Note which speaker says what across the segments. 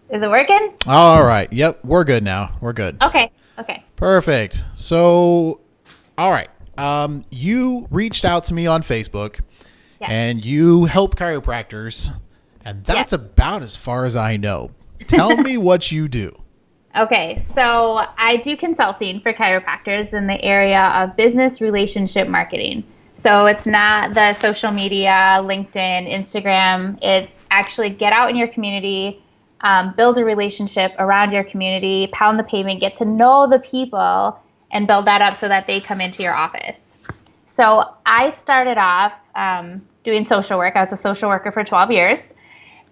Speaker 1: Is it working?
Speaker 2: All right. Yep. We're good now. We're good.
Speaker 1: Okay. Okay.
Speaker 2: Perfect. So, all right. You reached out to me on Facebook
Speaker 1: Yes.
Speaker 2: and you help chiropractors, and
Speaker 1: Yes.
Speaker 2: that's about as far as I know. Tell me what you do.
Speaker 1: Okay. So I do consulting for chiropractors in the area of business relationship marketing. So it's not the social media, LinkedIn, Instagram. It's actually get out in your community, build a relationship around your community, pound the pavement, get to know the people, and build that up so that they come into your office. So I started off doing social work. I was a social worker for 12 years.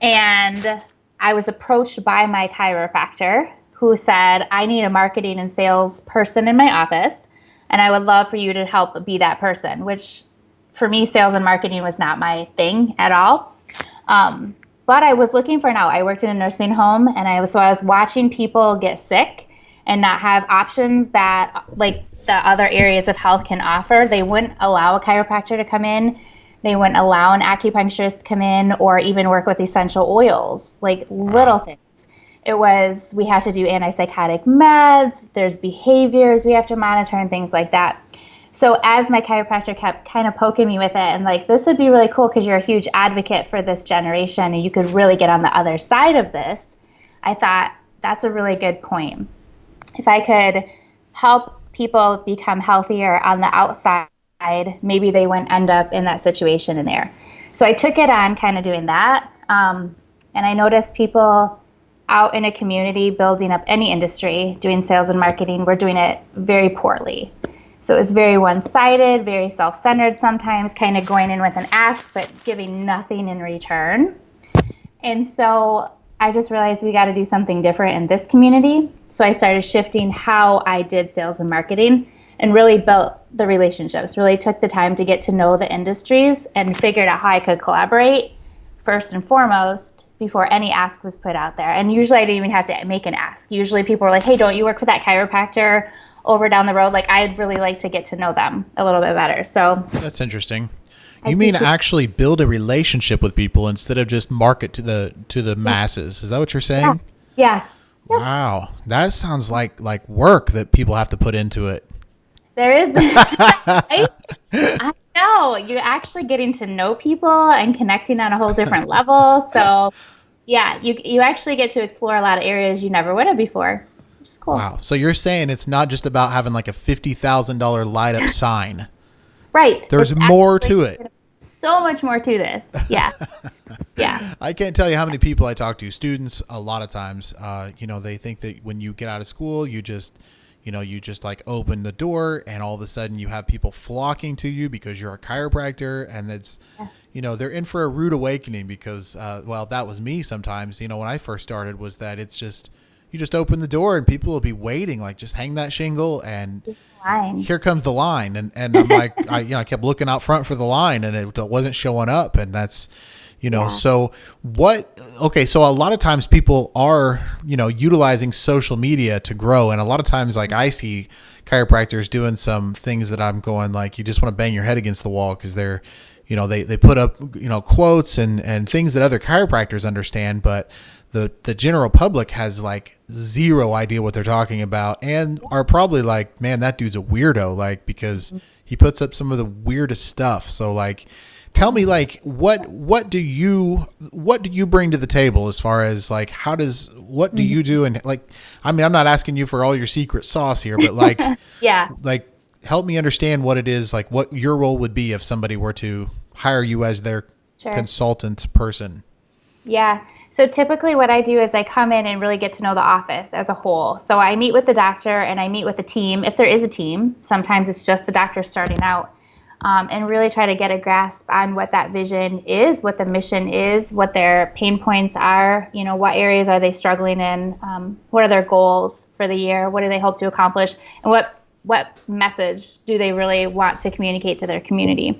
Speaker 1: And I was approached by my chiropractor who said, I need a marketing and sales person in my office, and I would love for you to help be that person, which for me, sales and marketing was not my thing at all. But I was looking for an out. I worked in a nursing home, and I was watching people get sick and not have options that like the other areas of health can offer. They wouldn't allow a chiropractor to come in. They wouldn't allow an acupuncturist to come in or even work with essential oils, like little
Speaker 2: Wow.
Speaker 1: things. It was, we have to do antipsychotic meds, there's behaviors we have to monitor and things like that. So as my chiropractor kept kind of poking me with it and like, this would be really cool because you're a huge advocate for this generation and you could really get on the other side of this, I thought that's a really good point. If I could help people become healthier on the outside, maybe they wouldn't end up in that situation in there. So I took it on kind of doing that. And I noticed people out in a community building up any industry, doing sales and marketing, were doing it very poorly. So it was very one-sided, very self-centered sometimes, kind of going in with an ask, but giving nothing in return. And so I just realized we got to do something different in this community. So I started shifting how I did sales and marketing and really built the relationships, really took the time to get to know the industries and figured out how I could collaborate first and foremost before any ask was put out there. And usually I didn't even have to make an ask. Usually people were like, hey, don't you work for that chiropractor over down the road? Like I'd really like to get to know them a little bit better. So
Speaker 2: That's interesting.
Speaker 1: I
Speaker 2: You mean
Speaker 1: think,
Speaker 2: actually build a relationship with people instead of just market to the masses? Is that what you're
Speaker 1: yeah,
Speaker 2: saying?
Speaker 1: yeah, yep.
Speaker 2: Wow. That sounds like work that people have to put into it.
Speaker 1: There is, right? I know you're actually getting to know people and connecting on a whole different level. So yeah, you actually get to explore a lot of areas you never would have before, which is cool.
Speaker 2: Wow. So you're saying it's not just about having like a $50,000 light up sign.
Speaker 1: Right.
Speaker 2: There's
Speaker 1: It's
Speaker 2: more
Speaker 1: actually
Speaker 2: to it.
Speaker 1: so much more to this. Yeah. Yeah.
Speaker 2: I can't tell you how many people I talk to, students, a lot of times, they think that when you get out of school, you just like open the door and all of a sudden you have people flocking to you because you're a chiropractor, and they're in for a rude awakening because, that was me sometimes, when I first started, was that it's just, you just open the door and people will be waiting, like just hang that shingle and
Speaker 1: Fine.
Speaker 2: here comes the line. And I'm like, I kept looking out front for the line and it wasn't showing up. And that's,
Speaker 1: Yeah.
Speaker 2: so so a lot of times people are, utilizing social media to grow. And a lot of times, like I see chiropractors doing some things that I'm going like, you just want to bang your head against the wall because they're, they put up, quotes and things that other chiropractors understand, but the general public has like zero idea what they're talking about and are probably like, man, that dude's a weirdo, like, because he puts up some of the weirdest stuff. So like, tell me, like, what do you bring to the table as far as like, what do you do? And like, I mean, I'm not asking you for all your secret sauce here, but like,
Speaker 1: Yeah.
Speaker 2: like, help me understand what it is, like what your role would be if somebody were to hire you as their
Speaker 1: Sure.
Speaker 2: consultant person.
Speaker 1: Yeah. So typically what I do is I come in and really get to know the office as a whole. So I meet with the doctor and I meet with the team, if there is a team. Sometimes it's just the doctor starting out, and really try to get a grasp on what that vision is, what the mission is, what their pain points are, what areas are they struggling in, what are their goals for the year, what do they hope to accomplish, and what message do they really want to communicate to their community.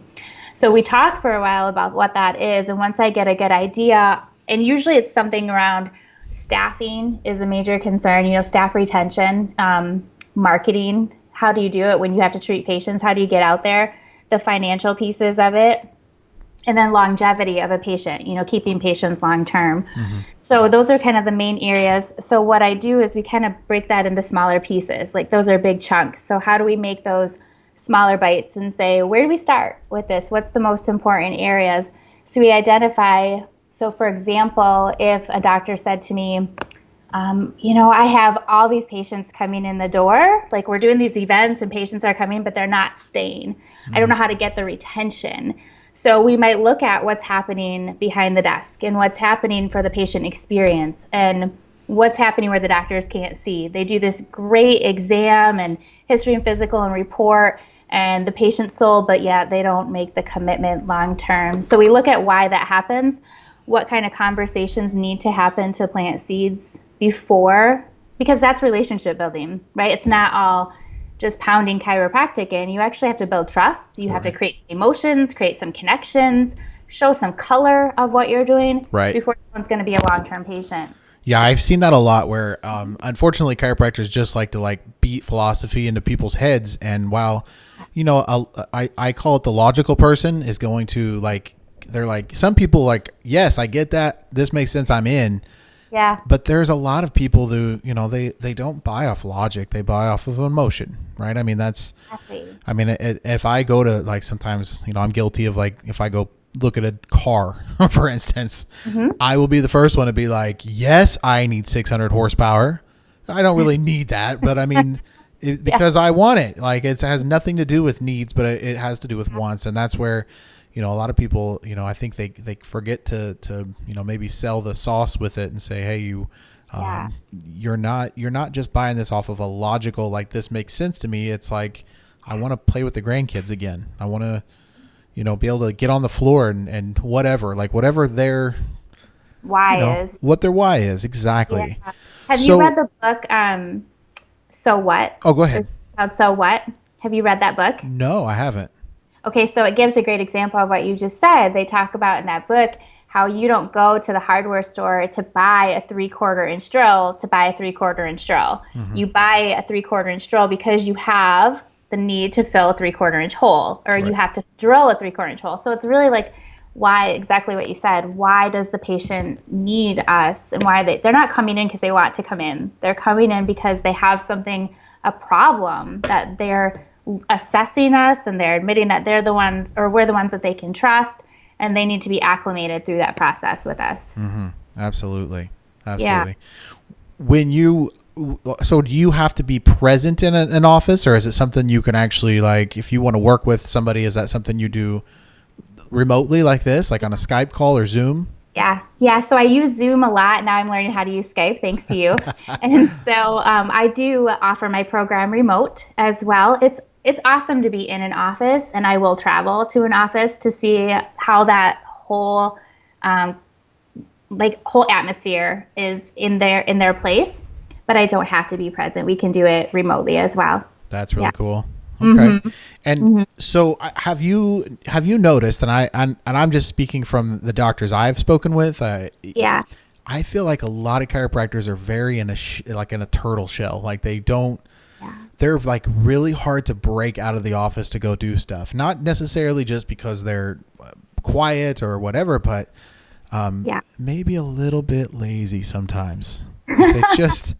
Speaker 1: So we talked for a while about what that is, and once I get a good idea, and usually it's something around staffing is a major concern, staff retention, marketing, how do you do it when you have to treat patients, how do you get out there, the financial pieces of it, and then longevity of a patient, keeping patients long term.
Speaker 2: Hmm.
Speaker 1: So those are kind of the main areas. So what I do is we kind of break that into smaller pieces. Like those are big chunks. So how do we make those smaller bites and say, where do we start with this? What's the most important areas? So we identify. So for example, if a doctor said to me, I have all these patients coming in the door, like we're doing these events and patients are coming, but they're not staying. I don't know how to get the retention. So we might look at what's happening behind the desk and what's happening for the patient experience and what's happening where the doctors can't see. They do this great exam and history and physical and report and the patient's sold, but yet they don't make the commitment long term. So we look at why that happens, what kind of conversations need to happen to plant seeds before, because that's relationship building, right? It's not all just pounding chiropractic in. You actually have to build trust. You have to create some emotions, create some connections, show some color of what you're doing before someone's going to be a long-term patient.
Speaker 2: Yeah, I've seen that a lot where, unfortunately, chiropractors just like to beat philosophy into people's heads. And while, I call it the logical person is going to they're like, some people yes, I get that. This makes sense. I'm in.
Speaker 1: Yeah.
Speaker 2: But there's a lot of people who, they don't buy off logic. They buy off of emotion, right? I mean, if I go to sometimes, I'm guilty of if I go look at a car, for instance, I will be the first one to be like, yes, I need 600 horsepower. I don't really need that, but I mean, because I want it. It has nothing to do with needs, but it has to do with wants. And that's where, a lot of people, I think they forget to maybe sell the sauce with it and say, hey, you're not just buying this off of a logical, this makes sense to me. It's I want to play with the grandkids again. I want to, be able to get on the floor and whatever their
Speaker 1: why is.
Speaker 2: What their why is. Exactly.
Speaker 1: Yeah. Have you read the book, So What?
Speaker 2: Oh, go ahead.
Speaker 1: It's called So What? Have you read that book?
Speaker 2: No, I haven't.
Speaker 1: Okay, so it gives a great example of what you just said. They talk about in that book how you don't go to the hardware store to buy a 3/4 inch drill to buy a 3/4 inch drill. You buy a 3/4 inch drill because you have the need to fill a 3/4 inch hole, or you have to drill a 3/4 inch hole. So it's really why, exactly what you said, why does the patient need us, and why they're not coming in because they want to come in. They're coming in because they have something, a problem that they're assessing us, and they're admitting that they're the ones, or we're the ones that they can trust, and they need to be acclimated through that process with us.
Speaker 2: Mm-hmm. Absolutely. Yeah. So do you have to be present in an office, or is it something you can actually, if you want to work with somebody, is that something you do remotely like this, on a Skype call or Zoom?
Speaker 1: Yeah. So I use Zoom a lot. Now I'm learning how to use Skype, thanks to you. And so I do offer my program remote as well. It's awesome to be in an office, and I will travel to an office to see how that whole atmosphere is in their place. But I don't have to be present. We can do it remotely as well.
Speaker 2: That's really cool. Okay. And so have you noticed, and I'm just speaking from the doctors I've spoken with. I feel like a lot of chiropractors are very in a turtle shell. They're really hard to break out of the office to go do stuff. Not necessarily just because they're quiet or whatever, but maybe a little bit lazy sometimes. They just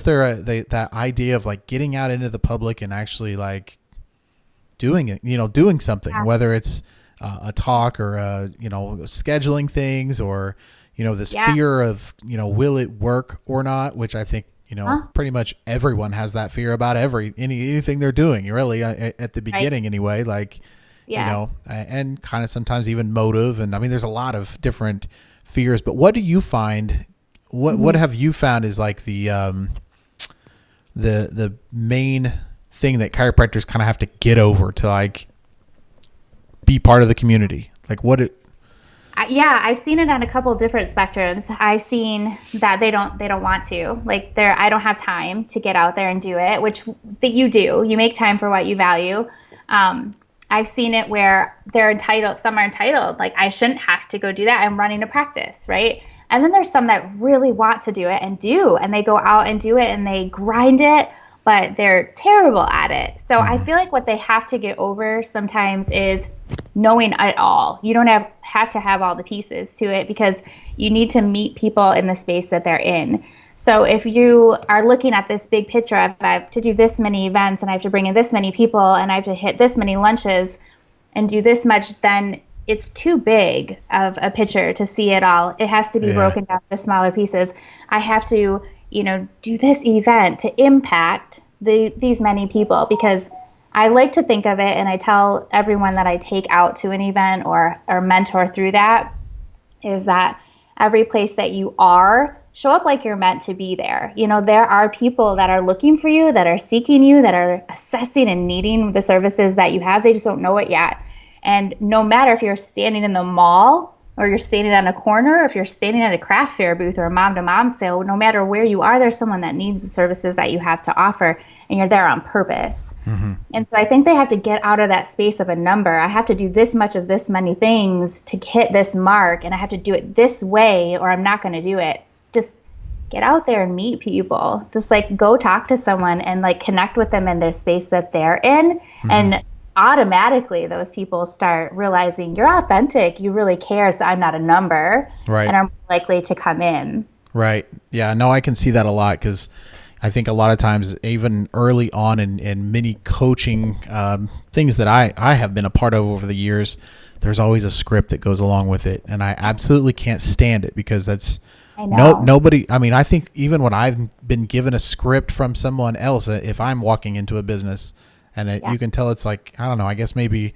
Speaker 2: that idea of getting out into the public and actually doing it, doing something, whether it's a talk or scheduling things, or this fear of will it work or not, which I think pretty much everyone has that fear about anything they're doing, really, at the beginning anyway, and kind of sometimes even motive, and I mean there's a lot of different fears. But what do you find? What have you found is the main thing that chiropractors kind of have to get over to be part of the community?
Speaker 1: I've seen it on a couple of different spectrums. I've seen that they don't want to. I don't have time to get out there and do it, which that you do. You make time for what you value. I've seen it where they're entitled. Some are entitled. I shouldn't have to go do that. I'm running a practice, right? And then there's some that really want to do it and they go out and do it and they grind it, but they're terrible at it. So I feel like what they have to get over sometimes is knowing it all. You don't have to have all the pieces to it, because you need to meet people in the space that they're in. So if you are looking at this big picture of, I have to do this many events and I have to bring in this many people and I have to hit this many lunches and do this much, then it's too big of a picture to see it all. It has to be
Speaker 2: Yeah.
Speaker 1: broken down to smaller pieces. I have to, do this event to impact these many people, because I like to think of it, and I tell everyone that I take out to an event or mentor through that, is that every place that you are, show up like you're meant to be there. There are people that are looking for you, that are seeking you, that are assessing and needing the services that you have. They just don't know it yet. And no matter if you're standing in the mall or you're standing on a corner, or if you're standing at a craft fair booth or a mom-to-mom sale, no matter where you are, there's someone that needs the services that you have to offer, and you're there on purpose.
Speaker 2: Mm-hmm.
Speaker 1: And so I think they have to get out of that space of a number. I have to do this much of this many things to hit this mark, and I have to do it this way or I'm not going to do it. Just get out there and meet people. Just like go talk to someone and like connect with them in their space that they're in.
Speaker 2: Mm-hmm.
Speaker 1: And automatically those people start realizing you're authentic, you really care, so I'm not a number,
Speaker 2: Right.
Speaker 1: and are more likely to come in.
Speaker 2: Right. Yeah. No, I can see that a lot, because I think a lot of times, even early on in many coaching things that I have been a part of over the years, there's always a script that goes along with it. And I absolutely can't stand it, because that's nobody. I mean, I think even when I've been given a script from someone else, if I'm walking into a business and you can tell it's like, I don't know, I guess maybe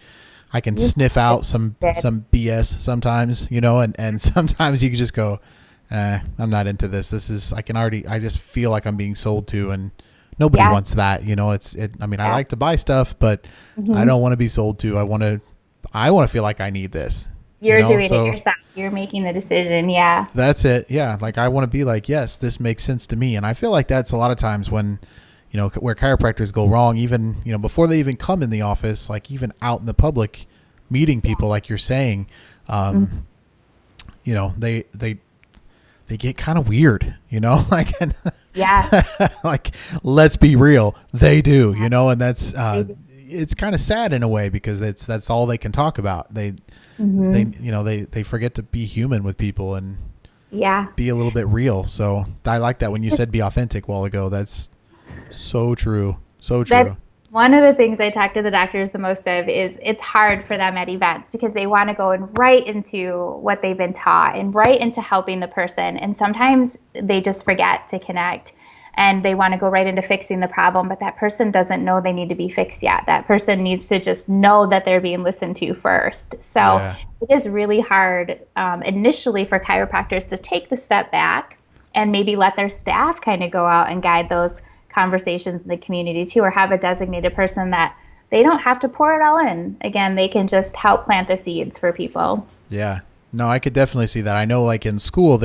Speaker 2: I can sniff out some BS sometimes, and sometimes you can just go, I'm not into this. I just feel like I'm being sold to, and nobody wants that. I mean, I like to buy stuff, but I don't want to be sold to. I want to feel like I need this.
Speaker 1: You're doing it yourself. You're making the decision. Yeah.
Speaker 2: That's it. Yeah. Like, I want to be like, yes, this makes sense to me. And I feel like that's a lot of times when, where chiropractors go wrong, even, before they even come in the office, like even out in the public, meeting people, like you're saying, they get kind of weird, like, like, let's be real. They do, and that's, it's kind of sad in a way, because that's all they can talk about. They forget to be human with people and be a little bit real. So I like that when you said be authentic a while ago. That's so true. So true.
Speaker 1: That's one of the things I talk to the doctors the most of is it's hard for them at events, because they want to go right into what they've been taught and right into helping the person. And sometimes they just forget to connect, and they want to go right into fixing the problem, but that person doesn't know they need to be fixed yet. That person needs to just know that they're being listened to first. So it is really hard initially for chiropractors to take the step back and maybe let their staff kind of go out and guide those conversations in the community too, or have a designated person that they don't have to pour it all in. Again, they can just help plant the seeds for people.
Speaker 2: Yeah. No, I could definitely see that. I know, like in school,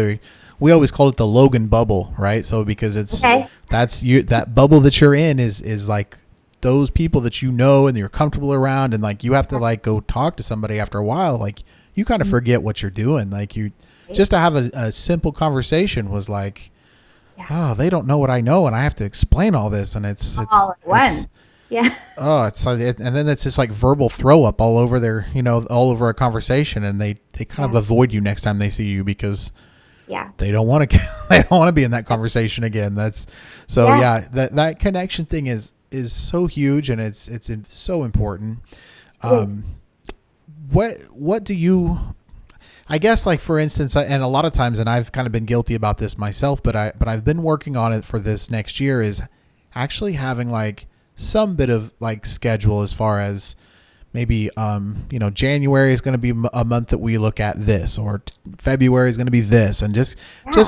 Speaker 2: we always call it the Logan bubble, right? So because that bubble that you're in is like those people that and you're comfortable around, and like you have to like go talk to somebody after a while, like you kind of forget what you're doing. Like just to have a simple conversation was like, oh, they don't know what I know, and I have to explain all this, and it's
Speaker 1: all at once.
Speaker 2: Oh, it's like, and then it's just like verbal throw up all over all over a conversation, and they kind of avoid you next time they see you, because they don't want to be in that conversation again. That's so that connection thing is so huge, and it's so important. What do you? I guess, like, for instance, and a lot of times, and I've kind of been guilty about this myself, but I've been working on it for this next year, is actually having like some bit of like schedule, as far as maybe, January is going to be a month that we look at this, or February is going to be this, and just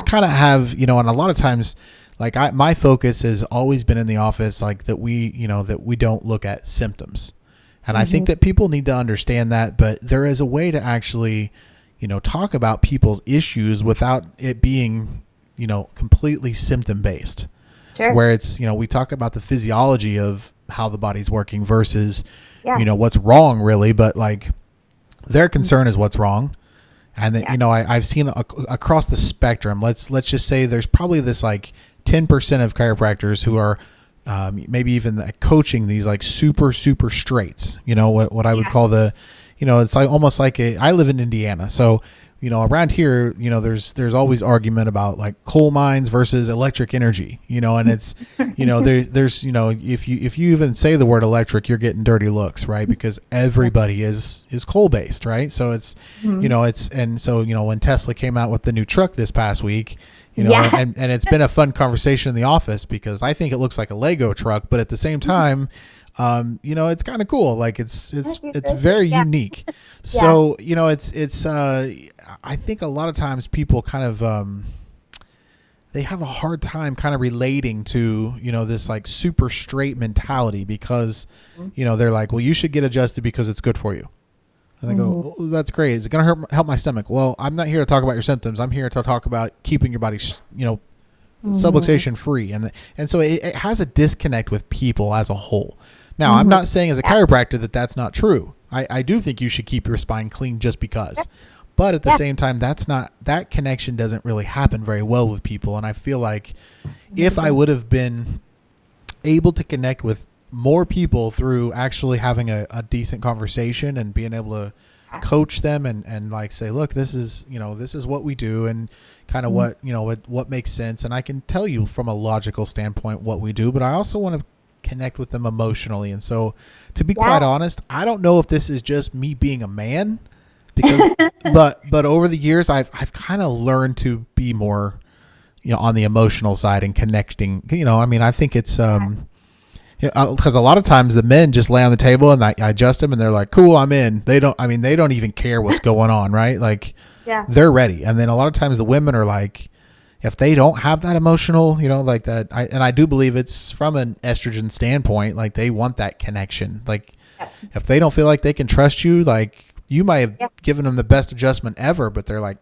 Speaker 2: kind of have, and a lot of times, like my focus has always been in the office, like that we don't look at symptoms. And I think that people need to understand that, but there is a way to actually, talk about people's issues without it being, completely symptom based.
Speaker 1: Sure.
Speaker 2: Where it's, we talk about the physiology of how the body's working versus, what's wrong really. But like their concern is what's wrong. And then, I've seen across the spectrum, let's just say there's probably this like 10% of chiropractors who are maybe even coaching these like super, super straights, what I would call the, it's like almost like I live in Indiana, so around here, there's always argument about like coal mines versus electric energy, and it's, there's, if you even say the word electric, you're getting dirty looks, right? Because everybody is coal based, right? So it's, and so, when Tesla came out with the new truck this past week,
Speaker 1: Yeah.
Speaker 2: and it's been a fun conversation in the office because I think it looks like a Lego truck, but at the same time, it's kind of cool. Like it's very
Speaker 1: Yeah.
Speaker 2: unique.
Speaker 1: Yeah.
Speaker 2: So, I think a lot of times people kind of, they have a hard time kind of relating to, this like super straight mentality because, they're like, well, you should get adjusted because it's good for you. And they go, oh, that's great. Is it going to help my stomach? Well, I'm not here to talk about your symptoms. I'm here to talk about keeping your body, subluxation free. And so it has a disconnect with people as a whole. Now, I'm not saying as a chiropractor that that's not true. I do think you should keep your spine clean just because. But at the same time, that connection doesn't really happen very well with people. And I feel like if I would have been able to connect with more people through actually having a decent conversation and being able to coach them and like say, look, this is what we do and kind of what makes sense. And I can tell you from a logical standpoint what we do, but I also want to connect with them emotionally. And so to be quite honest, I don't know if this is just me being a man because, but over the years, I've kind of learned to be more, on the emotional side and connecting, I think it's, because a lot of times the men just lay on the table and I adjust them and they're like, cool, I'm in. They don't even care what's going on. Right. Like they're ready. And then a lot of times the women are like, if they don't have that emotional, like that, I do believe it's from an estrogen standpoint, like they want that connection. Like if they don't feel like they can trust you, like you might have given them the best adjustment ever, but they're like,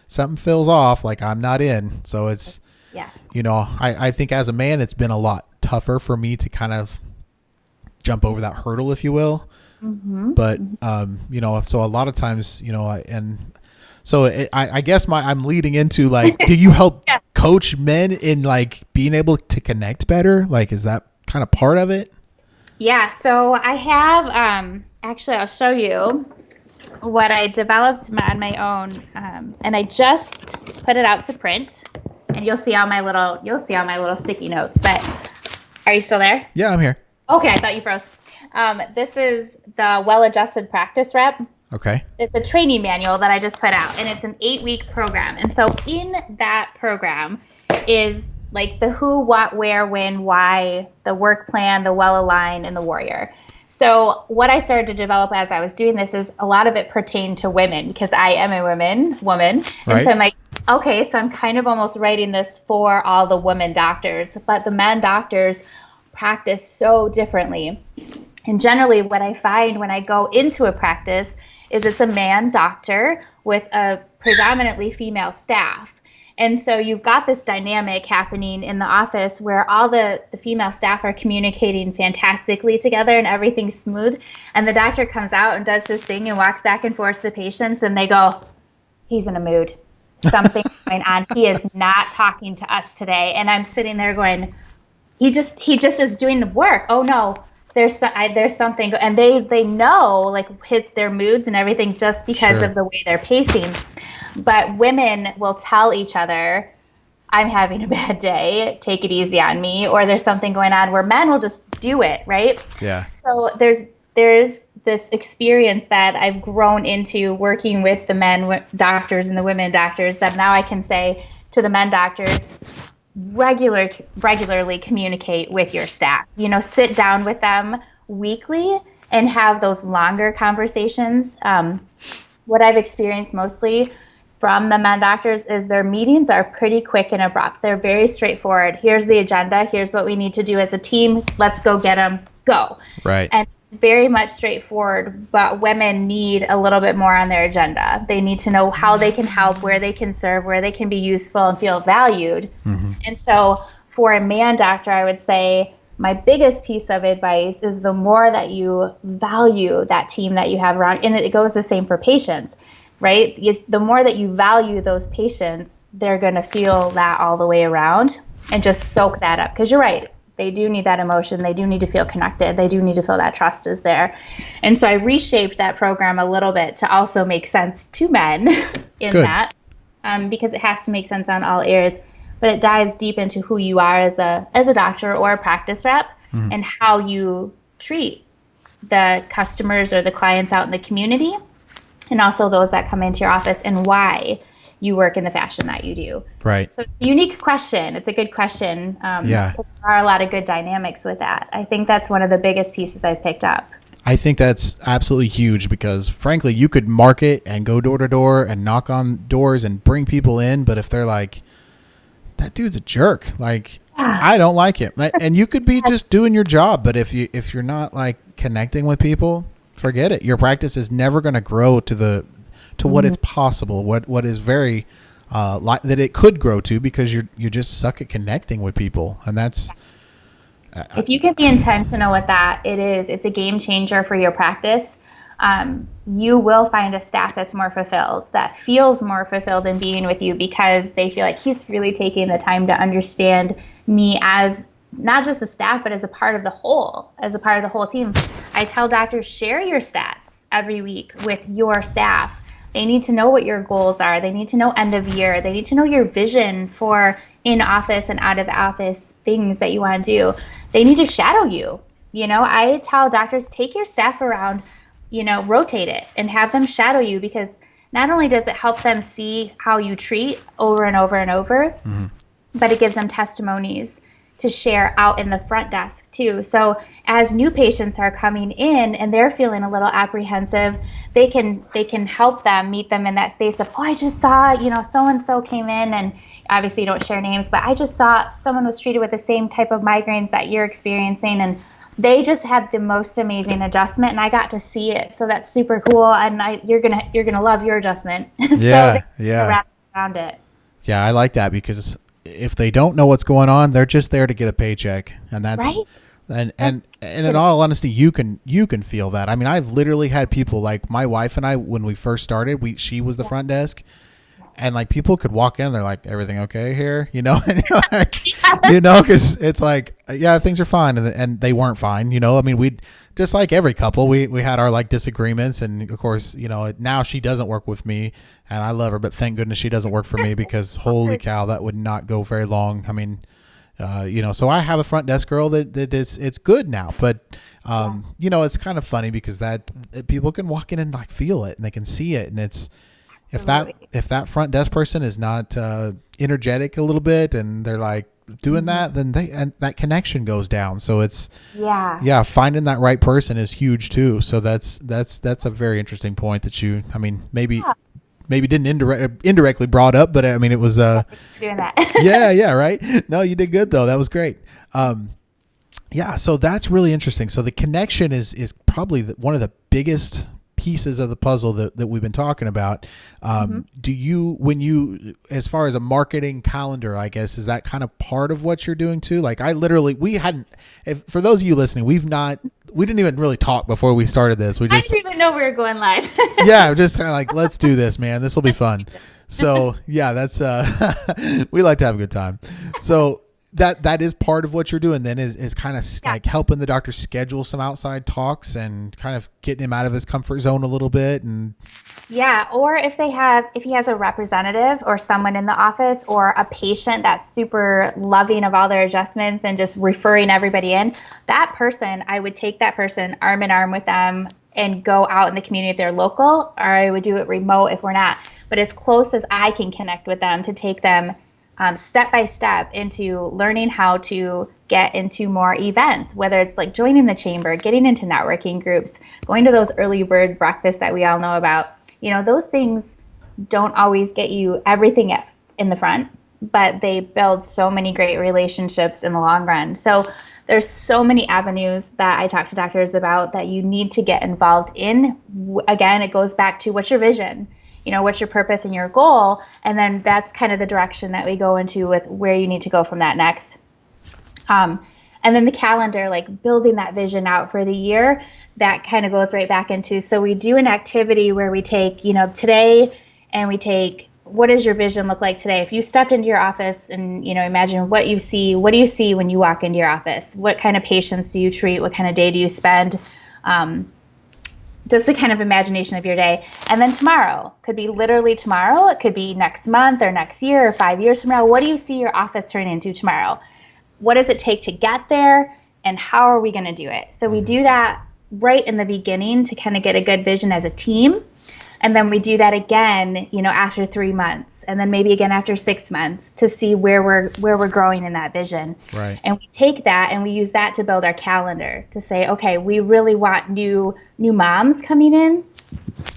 Speaker 2: something feels off. Like I'm not in. So it's, I think as a man, it's been a lot tougher for me to kind of jump over that hurdle, if you will. But, so a lot of times, I guess I'm leading into like, do you help coach men in like being able to connect better? Like, is that kind of part of it?
Speaker 1: Yeah. So I have, actually, I'll show you what I developed on my own. And I just put it out to print and you'll see all my little sticky notes, but are you still there?
Speaker 2: Yeah, I'm here.
Speaker 1: Okay. I thought you froze. This is the well-adjusted practice rep.
Speaker 2: Okay.
Speaker 1: It's a training manual that I just put out, and it's an 8-week program. And so in that program is like the who, what, where, when, why, the work plan, the well-aligned, and the warrior. So what I started to develop as I was doing this is a lot of it pertained to women because I am a woman.
Speaker 2: Right.
Speaker 1: And so I'm like, okay, so I'm kind of almost writing this for all the women doctors, but the men doctors practice so differently. And generally what I find when I go into a practice is it's a man doctor with a predominantly female staff. And so you've got this dynamic happening in the office where all the female staff are communicating fantastically together and everything's smooth. And the doctor comes out and does his thing and walks back and forth to the patients and they go, he's in a mood. Something's going on. He is not talking to us today. And I'm sitting there going, he just is doing the work. Oh no, there's something. And they know like their moods and everything just because of the way they're pacing. But women will tell each other, I'm having a bad day, take it easy on me, or there's something going on, where men will just do it, right?
Speaker 2: Yeah.
Speaker 1: So there's this experience that I've grown into working with the men doctors and the women doctors that now I can say to the men doctors, regularly communicate with your staff. Sit down with them weekly and have those longer conversations. What I've experienced mostly from the men doctors is their meetings are pretty quick and abrupt. They're very straightforward. Here's the agenda. Here's what we need to do as a team. Let's go get them. Go.
Speaker 2: Right.
Speaker 1: And very much straightforward, but women need a little bit more on their agenda. They need to know how they can help, where they can serve, where they can be useful and feel valued. Mm-hmm. And so for a man doctor, I would say my biggest piece of advice is the more that you value that team that you have around, and it goes the same for patients, right? The more that you value those patients, they're going to feel that all the way around and just soak that up. Because you're right. They do need that emotion. They do need to feel connected. They do need to feel that trust is there. And so I reshaped that program a little bit to also make sense to men in
Speaker 2: Good.
Speaker 1: that, because it has to make sense on all areas. But it dives deep into who you are as a doctor or a practice rep, and how you treat the customers or the clients out in the community, and also those that come into your office, and why you work in the fashion that you do.
Speaker 2: Right.
Speaker 1: So it's a unique question. It's a good question.
Speaker 2: Yeah.
Speaker 1: There are a lot of good dynamics with that. I think that's one of the biggest pieces I've picked up.
Speaker 2: I think that's absolutely huge because, frankly, you could market and go door to door and knock on doors and bring people in, but if they're like, that dude's a jerk, like, I don't like him, and you could be just doing your job, but if you're not like connecting with people, forget it. Your practice is never going to grow to what is possible, what is very that it could grow to, because you just suck at connecting with people, and that's.
Speaker 1: If you can be intentional with that, it's a game changer for your practice. You will find a staff that's more fulfilled, that feels more fulfilled in being with you, because they feel like he's really taking the time to understand me as not just a staff, but as a part of the whole, team. I tell doctors, share your stats every week with your staff. They need to know what your goals are. They need to know end of year. They need to know your vision for in office and out of office things that you want to do. They need to shadow you. I tell doctors, take your staff around, rotate it and have them shadow you, because not only does it help them see how you treat over and over and over, but it gives them testimonies to share out in the front desk too. So as new patients are coming in and they're feeling a little apprehensive, they can help them, meet them in that space of, I just saw, so-and-so came in, and obviously you don't share names, but I just saw someone was treated with the same type of migraines that you're experiencing, and they just had the most amazing adjustment, and I got to see it. So that's super cool, and you're gonna love your adjustment.
Speaker 2: Yeah,
Speaker 1: so
Speaker 2: yeah.
Speaker 1: wrap around it.
Speaker 2: Yeah, I like that, because if they don't know what's going on, they're just there to get a paycheck, and that's
Speaker 1: right?
Speaker 2: and in all honesty, you can feel that. I mean, I've literally had people like my wife and I, when we first started, she was the front desk. And like people could walk in and they're like, everything okay here? And you're like, because it's like, yeah, things are fine. And they weren't fine. I mean, we just like every couple, we had our like disagreements. And of course, now she doesn't work with me and I love her, but thank goodness she doesn't work for me, because holy cow, that would not go very long. I mean, so I have a front desk girl that it's good now, but it's kind of funny because that people can walk in and like feel it and they can see it. And it's, if that front desk person is not energetic a little bit and they're like doing that, then that connection goes down. So it's finding that right person is huge too. So that's a very interesting point that you, I mean, maybe didn't indirectly brought up, but I mean it was
Speaker 1: doing that.
Speaker 2: yeah, right. No, you did good though. That was great. So that's really interesting. So the connection is probably one of the biggest pieces of the puzzle that we've been talking about. Do you, as far as a marketing calendar, I guess, is that kind of part of what you're doing too? Like for those of you listening, we didn't even really talk before we started this. I
Speaker 1: didn't even know we were going live.
Speaker 2: Yeah, just kind of like, let's do this, man. This will be fun. So yeah, that's we like to have a good time. So that is part of what you're doing then, is kind of like helping the doctor schedule some outside talks and kind of getting him out of his comfort zone a little bit. And
Speaker 1: or if he has a representative or someone in the office or a patient that's super loving of all their adjustments and just referring everybody in, that person, I would take that person arm in arm with them and go out in the community if they're local, or I would do it remote if we're not, but as close as I can connect with them to take them step by step into learning how to get into more events, whether it's like joining the chamber, getting into networking groups, going to those early bird breakfasts that we all know about. Those things don't always get you everything in the front, but they build so many great relationships in the long run. So there's so many avenues that I talk to doctors about that you need to get involved in. Again, it goes back to what's your vision? What's your purpose and your goal? And then that's kind of the direction that we go into with where you need to go from that next. And then the calendar, like building that vision out for the year, that kind of goes right back into, so we do an activity where we take, today, and we take what does your vision look like today? If you stepped into your office and, imagine what you see, what do you see when you walk into your office? What kind of patients do you treat? What kind of day do you spend? Just the kind of imagination of your day. And then tomorrow could be literally tomorrow. It could be next month or next year or 5 years from now. What do you see your office turn into tomorrow? What does it take to get there? And how are we going to do it? So we do that right in the beginning to kind of get a good vision as a team. And then we do that again, after 3 months, and then maybe again after 6 months to see where we're growing in that vision.
Speaker 2: Right.
Speaker 1: And we take that and we use that to build our calendar to say, okay, we really want new moms coming in.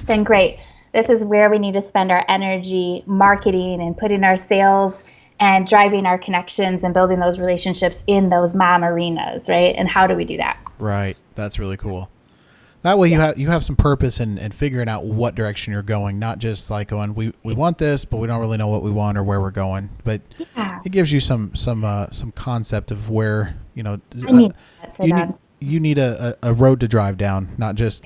Speaker 1: Then great. This is where we need to spend our energy marketing and putting our sales and driving our connections and building those relationships in those mom arenas, right? And how do we do that?
Speaker 2: Right. That's really cool. That way you have some purpose in figuring out what direction you're going, not just like going, we want this, but we don't really know what we want or where we're going. But it gives you some concept of where, you need a road to drive down, not just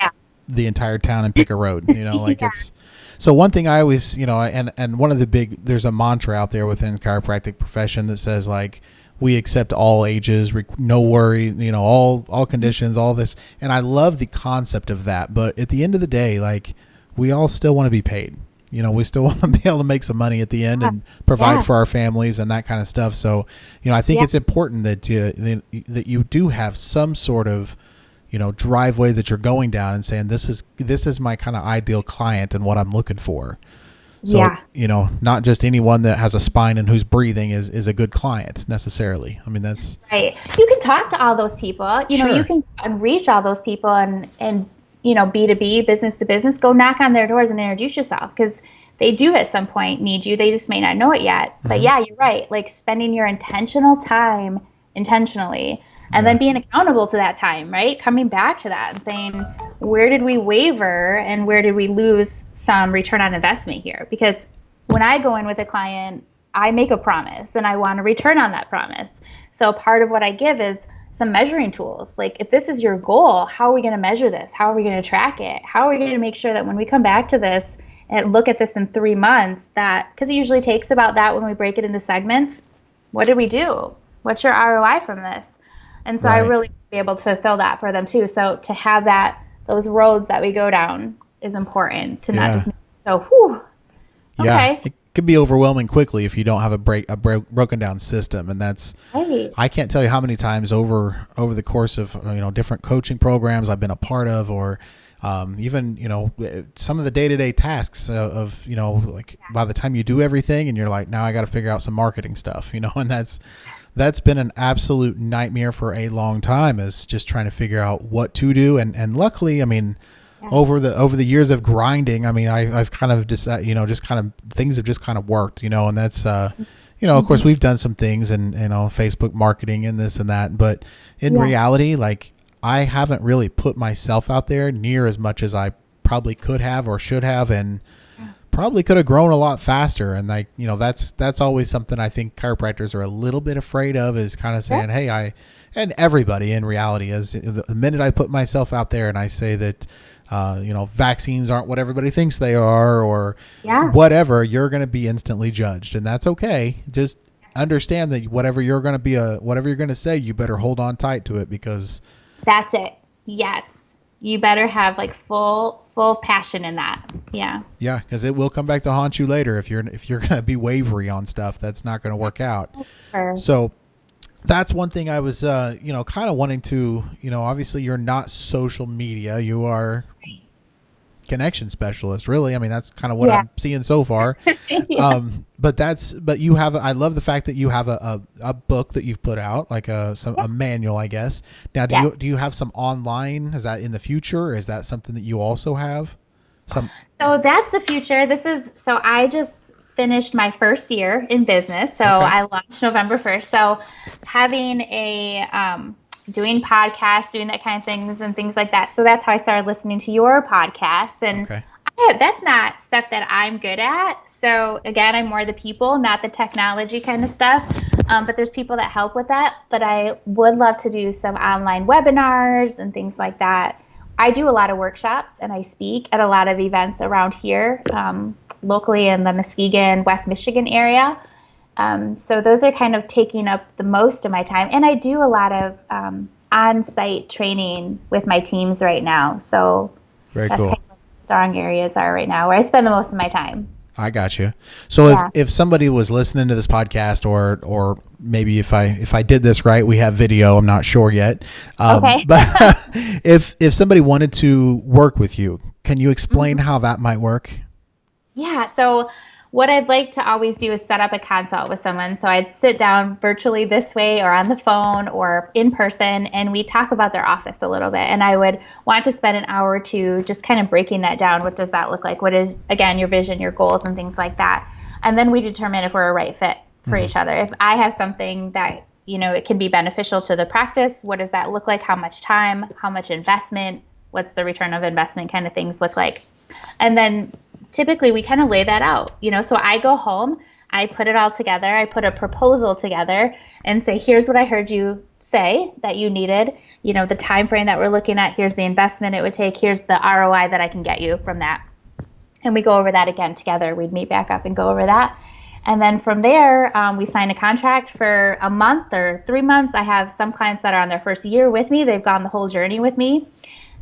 Speaker 2: the entire town and pick a road, it's. So one thing I always, and one of the there's a mantra out there within the chiropractic profession that says like, we accept all ages, no worry, all conditions, all this. And I love the concept of that. But at the end of the day, like, we all still want to be paid. We still want to be able to make some money at the end and provide for our families and that kind of stuff. So, I think it's important that you do have some sort of, driveway that you're going down and saying, this is my kind of ideal client and what I'm looking for. So, not just anyone that has a spine and who's breathing is a good client necessarily. I mean, that's
Speaker 1: right. You can talk to all those people,
Speaker 2: Sure.
Speaker 1: You can reach all those people and B2B, business to business, go knock on their doors and introduce yourself because they do at some point need you. They just may not know it yet. But yeah, you're right. Like spending your intentional time intentionally and then being accountable to that time, right? Coming back to that and saying, where did we waver and where did we lose some return on investment here? Because when I go in with a client, I make a promise and I want to return on that promise. So part of what I give is some measuring tools. Like if this is your goal, how are we going to measure this? How are we going to track it? How are we going to make sure that when we come back to this and look at this in 3 months, that because it usually takes about that when we break it into segments, what did we do? What's your ROI from this? And so I really be able to fulfill that for them too. So to have those roads that we go down is important to not just okay.
Speaker 2: Yeah, it could be overwhelming quickly if you don't have a broken down system, and that's I can't tell you how many times over the course of different coaching programs I've been a part of, or even some of the day-to-day tasks of like by the time you do everything and you're like, now I got to figure out some marketing stuff, and that's been an absolute nightmare for a long time, is just trying to figure out what to do, and luckily, I mean. Over the years of grinding, I mean, I've kind of decided, just kind of things have just kind of worked, and that's, of course we've done some things and, Facebook marketing and this and that, but in reality, like I haven't really put myself out there near as much as I probably could have or should have, and probably could have grown a lot faster. And like, that's always something I think chiropractors are a little bit afraid of, is kind of saying, hey, and everybody in reality is the minute I put myself out there and I say that, vaccines aren't what everybody thinks they are, or whatever, you're going to be instantly judged, and that's okay. Just understand that whatever you're going to say, you better hold on tight to it, because
Speaker 1: that's it. Yes. You better have like full passion in that. Yeah. Yeah.
Speaker 2: Cause it will come back to haunt you later. If you're going to be wavery on stuff, that's not going to work out.
Speaker 1: Sure.
Speaker 2: So that's one thing I was, kind of wanting to, obviously you're not social media. You are connection specialist, really. I mean, that's kind of what I'm seeing so far. But you have, I love the fact that you have a book that you've put out, like a manual, I guess. Now, do you have some online? Is that in the future? Or is that something that you also have?
Speaker 1: So that's the future. So I just finished my first year in business. So I launched November 1st. So having doing podcasts, doing that kind of things and things like that. So that's how I started listening to your podcast. And that's not stuff that I'm good at. So again, I'm more the people, not the technology kind of stuff. But there's people that help with that. But I would love to do some online webinars and things like that. I do a lot of workshops and I speak at a lot of events around here, locally in the Muskegon, West Michigan area. So those are kind of taking up the most of my time. And I do a lot of on-site training with my teams right now. So
Speaker 2: Very
Speaker 1: that's kind
Speaker 2: cool.
Speaker 1: of what the strong areas are right now, where I spend the most of my time.
Speaker 2: I got you. So
Speaker 1: Yeah.
Speaker 2: if somebody was listening to this podcast, or maybe if I did this right, we have video. I'm not sure yet.
Speaker 1: Okay.
Speaker 2: But if somebody wanted to work with you, can you explain how that might work?
Speaker 1: Yeah, so what I'd like to always do is set up a consult with someone. So I'd sit down virtually this way or on the phone or in person, and we talk about their office a little bit. And I would want to spend an hour or two just kind of breaking that down. What does that look like? What is, again, your vision, your goals, and things like that. And then we determine if we're a right fit for each other. If I have something that, it can be beneficial to the practice, what does that look like? How much time? How much investment? What's the return of investment kind of things look like? And then typically we kind of lay that out, so I go home, I put it all together, I put a proposal together and say, here's what I heard you say that you needed, the time frame that we're looking at, here's the investment it would take, here's the ROI that I can get you from that. And we go over that again together. We'd meet back up and go over that. And then from there, we sign a contract for a month or 3 months. I have some clients that are on their first year with me. They've gone the whole journey with me.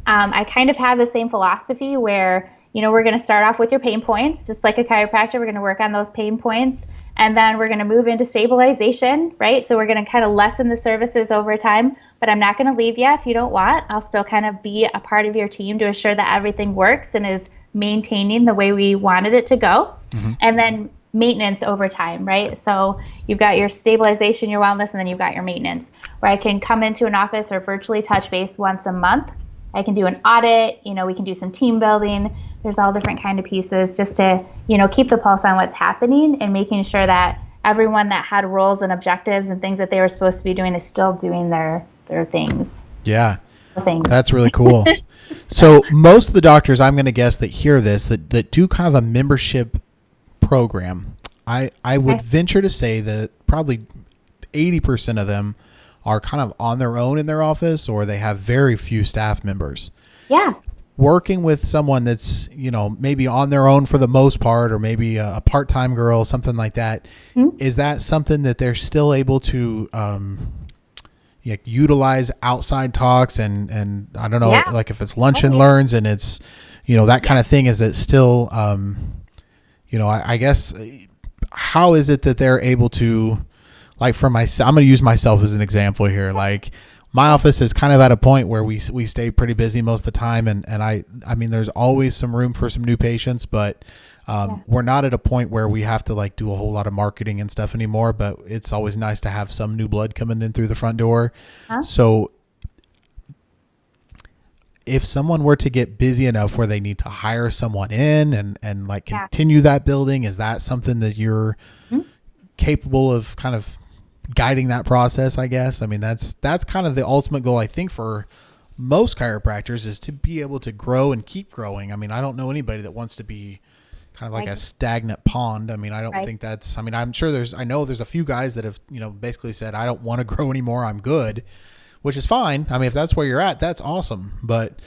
Speaker 1: I kind of have the same philosophy where, we're going to start off with your pain points, just like a chiropractor. We're going to work on those pain points, and then we're going to move into stabilization, right? So we're going to kind of lessen the services over time, but I'm not going to leave you if you don't want. I'll still kind of be a part of your team to assure that everything works and is maintaining the way we wanted it to go. And then maintenance over time, right? So you've got your stabilization, your wellness, and then you've got your maintenance, where I can come into an office or virtually touch base once a month. I can do an audit, we can do some team building. There's all different kind of pieces just to, keep the pulse on what's happening and making sure that everyone that had roles and objectives and things that they were supposed to be doing is still doing their things.
Speaker 2: Yeah.
Speaker 1: Things.
Speaker 2: That's really cool. So most of the doctors, I'm going to guess, that hear this, that do kind of a membership program, I would venture to say that probably 80% of them are kind of on their own in their office, or they have very few staff members.
Speaker 1: Yeah.
Speaker 2: Working with someone that's, maybe on their own for the most part, or maybe a part-time girl, something like that, is that something that they're still able to utilize outside talks and I don't know, like if it's lunch and learns and it's, that kind of thing, is it still, I guess, how is it that they're able to, like for myself, I'm going to use myself as an example here. Like my office is kind of at a point where we stay pretty busy most of the time. And I mean, there's always some room for some new patients, but we're not at a point where we have to like do a whole lot of marketing and stuff anymore, but it's always nice to have some new blood coming in through the front door. So if someone were to get busy enough where they need to hire someone in and like continue that building, is that something that you're capable of kind of guiding that process, I guess? I mean, that's kind of the ultimate goal, I think, for most chiropractors, is to be able to grow and keep growing. I mean, I don't know anybody that wants to be kind of like a stagnant pond. I mean, I don't think that's, I mean, I'm sure I know there's a few guys that have, basically said, I don't want to grow anymore. I'm good, which is fine. I mean, if that's where you're at, that's awesome. But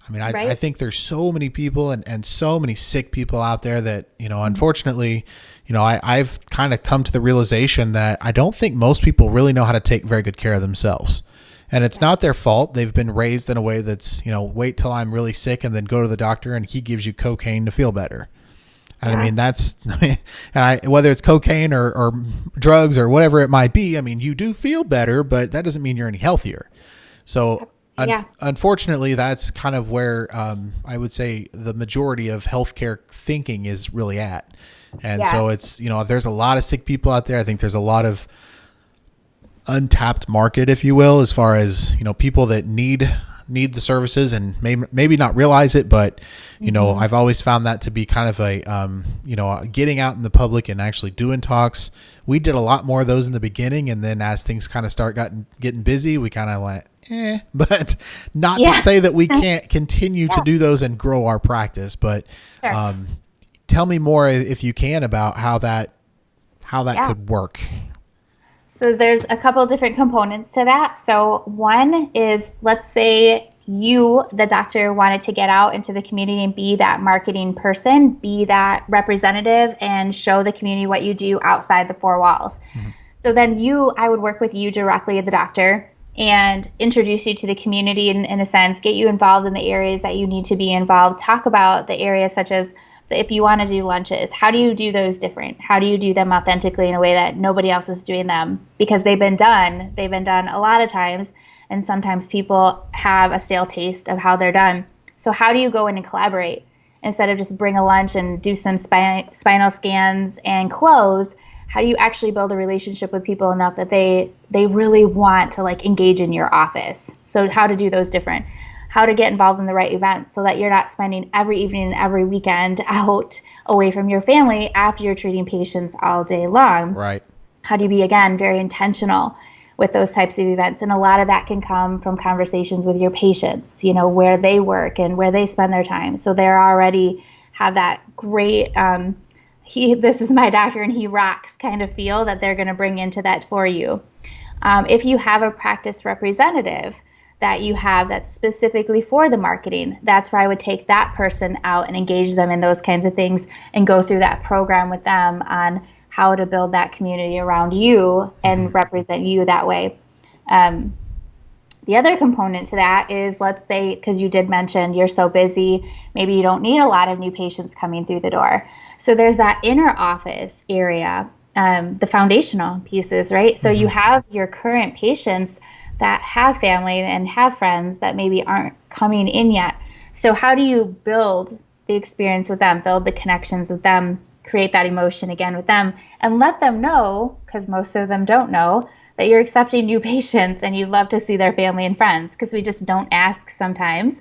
Speaker 2: I mean, I think there's so many people and so many sick people out there that, unfortunately, I've kind of come to the realization that I don't think most people really know how to take very good care of themselves. And it's not their fault. They've been raised in a way that's, wait till I'm really sick and then go to the doctor and he gives you cocaine to feel better. And I mean, whether it's cocaine or drugs or whatever it might be, I mean, you do feel better, but that doesn't mean you're any healthier. So unfortunately, that's kind of where I would say the majority of healthcare thinking is really at. And so it's, there's a lot of sick people out there. I think there's a lot of untapped market, if you will, as far as, people that need the services and maybe not realize it, but I've always found that to be kind of a getting out in the public and actually doing talks. We did a lot more of those in the beginning, and then as things kind of start getting busy, we kind of went but not to say that we can't continue to do those and grow our practice, but tell me more, if you can, about how that could work.
Speaker 1: So there's a couple different components to that. So one is, let's say you, the doctor, wanted to get out into the community and be that marketing person, be that representative, and show the community what you do outside the four walls.
Speaker 2: Mm-hmm.
Speaker 1: So then I would work with you directly, the doctor, and introduce you to the community in a sense, get you involved in the areas that you need to be involved, talk about the areas such as if you want to do lunches, how do you do those different? How do you do them authentically in a way that nobody else is doing them? Because they've been done a lot of times, and sometimes people have a stale taste of how they're done. So how do you go in and collaborate instead of just bring a lunch and do some spinal scans and close? How do you actually build a relationship with people enough that they really want to like engage in your office? So how to do those different, how to get involved in the right events so that you're not spending every evening and every weekend out away from your family after you're treating patients all day long.
Speaker 2: Right.
Speaker 1: How do you be, again, very intentional with those types of events? And a lot of that can come from conversations with your patients, you know, where they work and where they spend their time. So they're already have that great, this is my doctor and he rocks kind of feel that they're going to bring into that for you. If you have a practice representative that you have that's specifically for the marketing, that's where I would take that person out and engage them in those kinds of things and go through that program with them on how to build that community around you and represent you that way. The other component to that is, let's say, because you did mention you're so busy, maybe you don't need a lot of new patients coming through the door. So there's that inner office area, the foundational pieces, right? So you have your current patients that have family and have friends that maybe aren't coming in yet. So how do you build the experience with them, build the connections with them, create that emotion again with them, and let them know, because most of them don't know, that you're accepting new patients and you'd love to see their family and friends, because we just don't ask sometimes.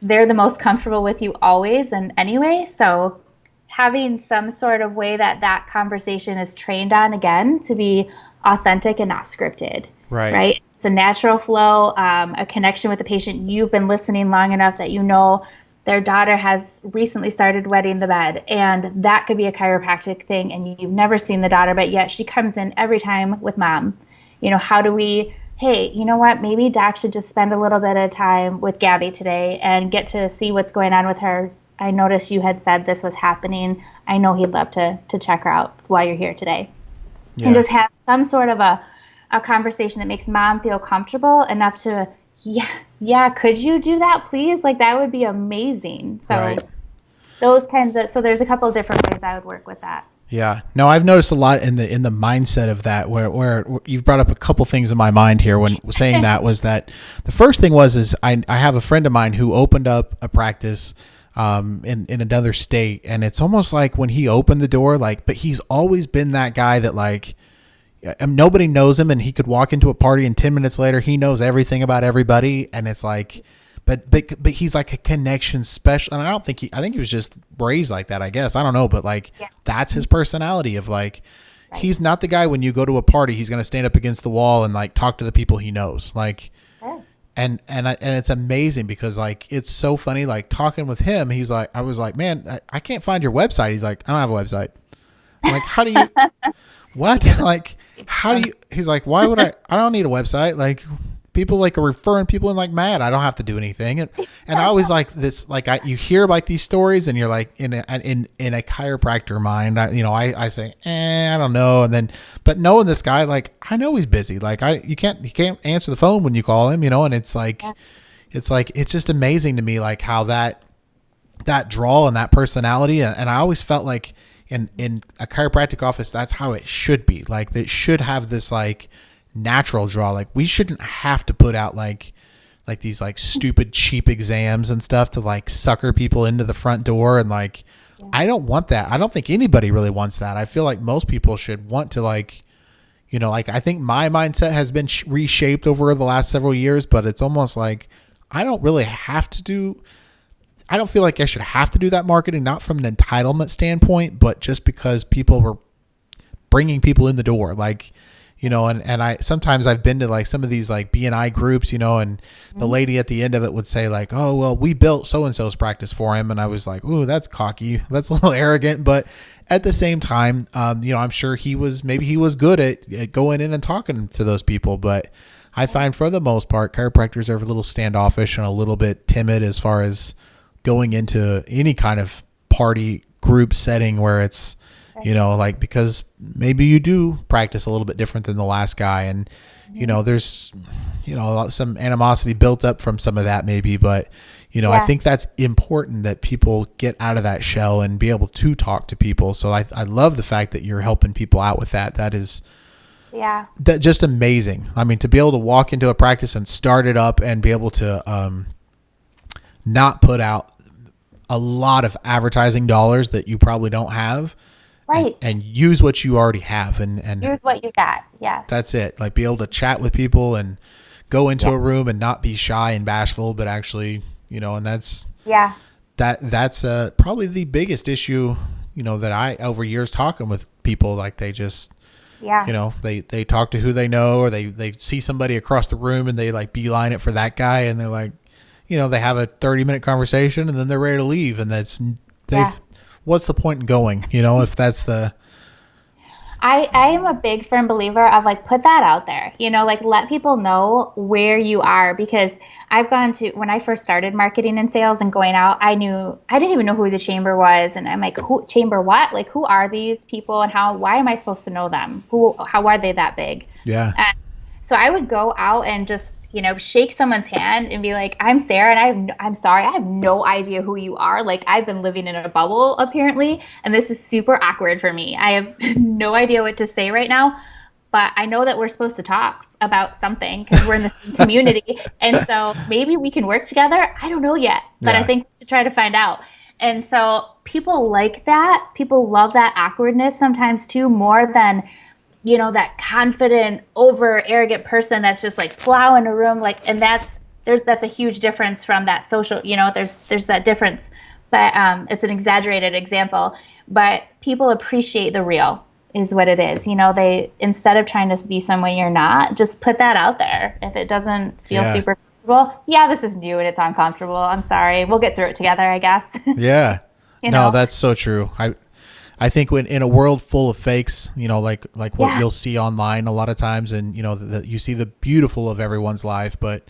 Speaker 1: They're the most comfortable with you always and anyway, so having some sort of way that that conversation is trained on, again, to be authentic and not scripted, right? It's a natural flow, a connection with the patient. You've been listening long enough that you know their daughter has recently started wetting the bed, and that could be a chiropractic thing, and you've never seen the daughter, but yet she comes in every time with mom. You know, how do we, hey, you know what, maybe Doc should just spend a little bit of time with Gabby today and get to see what's going on with her. I noticed you had said this was happening. I know he'd love to check her out while you're here today. Yeah. And just have some sort of a conversation that makes mom feel comfortable enough to, yeah, could you do that, please? Like, that would be amazing. So those kinds of, so there's a couple of different ways I would work with that.
Speaker 2: Yeah. No, I've noticed a lot in the mindset of that, where you've brought up a couple things in my mind here when saying that. Was that the first thing is I have a friend of mine who opened up a practice in another state, and it's almost like when he opened the door, like, but he's always been that guy that like, nobody knows him, and he could walk into a party and 10 minutes later he knows everything about everybody, and it's like, but he's like a connection special, and I think he was just raised like that, I guess. I don't know, but like, that's his personality of like, he's not the guy when you go to a party, he's going to stand up against the wall and like talk to the people he knows, like, and it's amazing because like, it's so funny, like talking with him, he's like, I was like, man, I can't find your website. He's like, I don't have a website. I'm like, how do you, what? Like, how do you, he's like, why would I don't need a website. Like, people like are referring people in like mad. I don't have to do anything. And I always like this, like you hear like these stories and you're like in a chiropractor mind, I say, I don't know. And then, but knowing this guy, like, I know he's busy. Like he can't answer the phone when you call him, and it's like, it's just amazing to me, like how that draw and that personality. And I always felt like in a chiropractic office, that's how it should be. Like, it should have this like natural draw. Like, we shouldn't have to put out like these like stupid cheap exams and stuff to like sucker people into the front door. And like, I don't want that. I don't think anybody really wants that. I feel like most people should want to like, like, I think my mindset has been reshaped over the last several years, but it's almost like I don't feel like I should have to do that marketing, not from an entitlement standpoint, but just because people were bringing people in the door. Like, and I, sometimes I've been to like some of these like BNI groups, and the lady at the end of it would say like, oh, well, we built so-and-so's practice for him. And I was like, ooh, that's cocky. That's a little arrogant. But at the same time, I'm sure he was good at going in and talking to those people. But I find for the most part, chiropractors are a little standoffish and a little bit timid as far as going into any kind of party group setting where it's, like, because maybe you do practice a little bit different than the last guy. And, there's, some animosity built up from some of that maybe, but, I think that's important that people get out of that shell and be able to talk to people. So I love the fact that you're helping people out with that. That is, that just amazing. I mean, to be able to walk into a practice and start it up and be able to not put out a lot of advertising dollars that you probably don't have,
Speaker 1: Right.
Speaker 2: and use what you already have and
Speaker 1: use what you got. Yeah.
Speaker 2: That's it. Like, be able to chat with people and go into a room and not be shy and bashful, but actually, and that's probably the biggest issue, that I, over years talking with people, like they just, they talk to who they know, or they see somebody across the room and they like beeline it for that guy. And they're like, they have a 30-minute conversation and then they're ready to leave. And what's the point in going, if that's the,
Speaker 1: I am a big firm believer of like, put that out there, like let people know where you are, because I've gone to, when I first started marketing and sales and going out, I didn't even know who the chamber was. And I'm like, who chamber, what? Like, who are these people and why am I supposed to know them? How are they that big?
Speaker 2: Yeah.
Speaker 1: And so I would go out and just, shake someone's hand and be like, I'm Sarah, and I'm sorry, I have no idea who you are. Like, I've been living in a bubble apparently, and this is super awkward for me. I have no idea what to say right now, but I know that we're supposed to talk about something because we're in the same community, and so maybe we can work together. I don't know yet, but I think we should try to find out. And so people like that. People love that awkwardness sometimes too, more than that confident, over arrogant person that's just like plowing a room, like, and that's a huge difference from that social, there's that difference, but it's an exaggerated example, but people appreciate the real is what it is. They, instead of trying to be someone you're not, just put that out there. If it doesn't feel super comfortable, this is new and it's uncomfortable. I'm sorry. We'll get through it together, I guess.
Speaker 2: Yeah. No, that's so true. I think when in a world full of fakes, like what you'll see online a lot of times, and you see the beautiful of everyone's life, but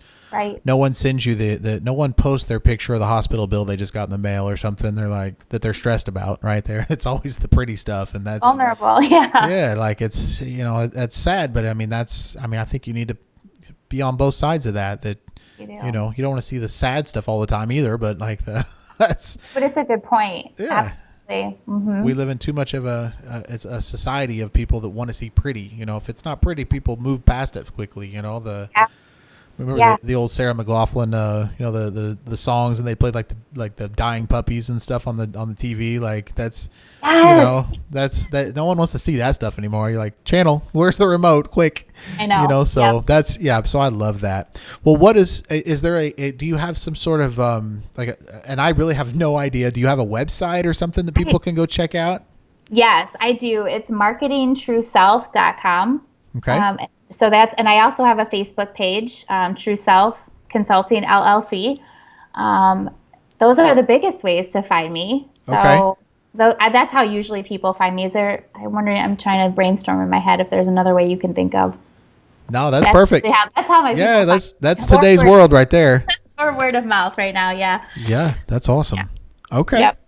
Speaker 2: no one sends you no one posts their picture of the hospital bill they just got in the mail or something. They're like that they're stressed about right there. It's always the pretty stuff, and that's
Speaker 1: vulnerable. Yeah,
Speaker 2: like it's that's sad, but I think you need to be on both sides of that. That you don't want to see the sad stuff all the time either, but like but
Speaker 1: it's a good point.
Speaker 2: Yeah.
Speaker 1: Mm-hmm.
Speaker 2: We live in too much of it's a society of people that want to see pretty. If it's not pretty, people move past it quickly. Remember the old Sarah McLachlan, the songs, and they played like the dying puppies and stuff on the TV. Like that's that's that no one wants to see that stuff anymore. You're like, channel, where's the remote? Quick.
Speaker 1: I know.
Speaker 2: So that's so I love that. Well, what is there do you have some sort of and I really have no idea. Do you have a website or something that people can go check out?
Speaker 1: Yes, I do. It's marketingtrueself.com.
Speaker 2: Okay.
Speaker 1: So and I also have a Facebook page, True Self Consulting LLC. Those are the biggest ways to find me. So that's how usually people find me. I'm trying to brainstorm in my head if there's another way you can think of.
Speaker 2: No, that's perfect.
Speaker 1: That's how my
Speaker 2: that's today's world right there.
Speaker 1: Or word of mouth right now. Yeah.
Speaker 2: Yeah, that's awesome. Yeah. Okay.
Speaker 1: Yep.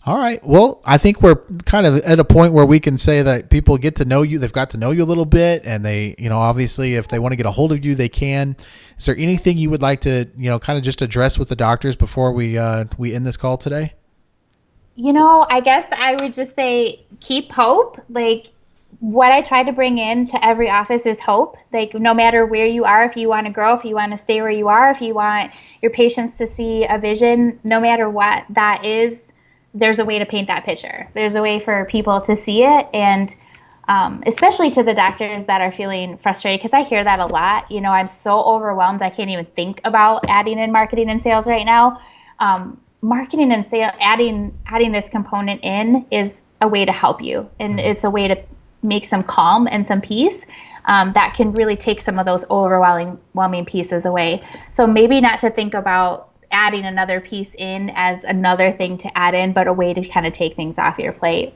Speaker 2: All right. Well, I think we're kind of at a point where we can say that people get to know you. They've got to know you a little bit, and they, obviously, if they want to get a hold of you, they can. Is there anything you would like to, kind of just address with the doctors before we end this call today?
Speaker 1: I guess I would just say keep hope. Like, what I try to bring in to every office is hope. Like, no matter where you are, if you want to grow, if you want to stay where you are, if you want your patients to see a vision, no matter what that is, there's a way to paint that picture. There's a way for people to see it. And especially to the doctors that are feeling frustrated, because I hear that a lot. I'm so overwhelmed. I can't even think about adding in marketing and sales right now. Marketing and sales, adding this component in is a way to help you. And it's a way to make some calm and some peace that can really take some of those overwhelming pieces away. So maybe not to think about adding another piece in as another thing to add in, but a way to kind of take things off your plate.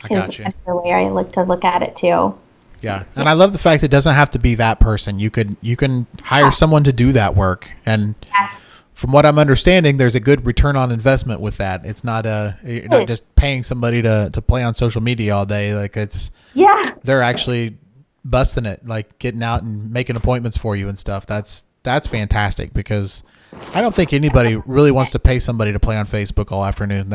Speaker 2: I got you.
Speaker 1: That's the way I look at it too.
Speaker 2: Yeah. And I love the fact it doesn't have to be that person. You can hire someone to do that work. And
Speaker 1: Yes.
Speaker 2: from what I'm understanding, there's a good return on investment with that. It's not you're not just paying somebody to play on social media all day. Like
Speaker 1: Yeah.
Speaker 2: they're actually busting it, like getting out and making appointments for you and stuff. That's fantastic, because I don't think anybody really wants to pay somebody to play on Facebook all afternoon.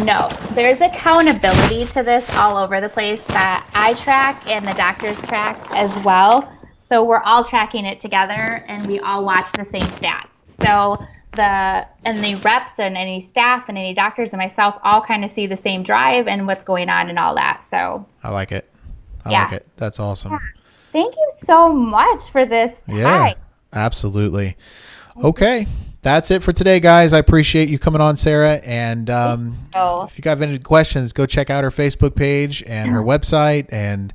Speaker 1: No, there's accountability to this all over the place that I track and the doctors track as well. So we're all tracking it together and we all watch the same stats. So the reps and any staff and any doctors and myself all kind of see the same drive and what's going on and all that. So
Speaker 2: I like it. I
Speaker 1: yeah.
Speaker 2: like it. That's awesome.
Speaker 1: Thank you so much for this time.
Speaker 2: Yeah, absolutely. Okay. That's it for today, guys. I appreciate you coming on, Sarah. And if you got any questions, go check out her Facebook page and her website, and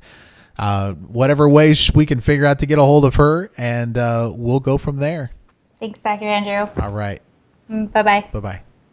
Speaker 2: whatever ways we can figure out to get a hold of her, and we'll go from there.
Speaker 1: Thanks, Dr. Andrew.
Speaker 2: All right.
Speaker 1: Bye-bye.
Speaker 2: Bye-bye.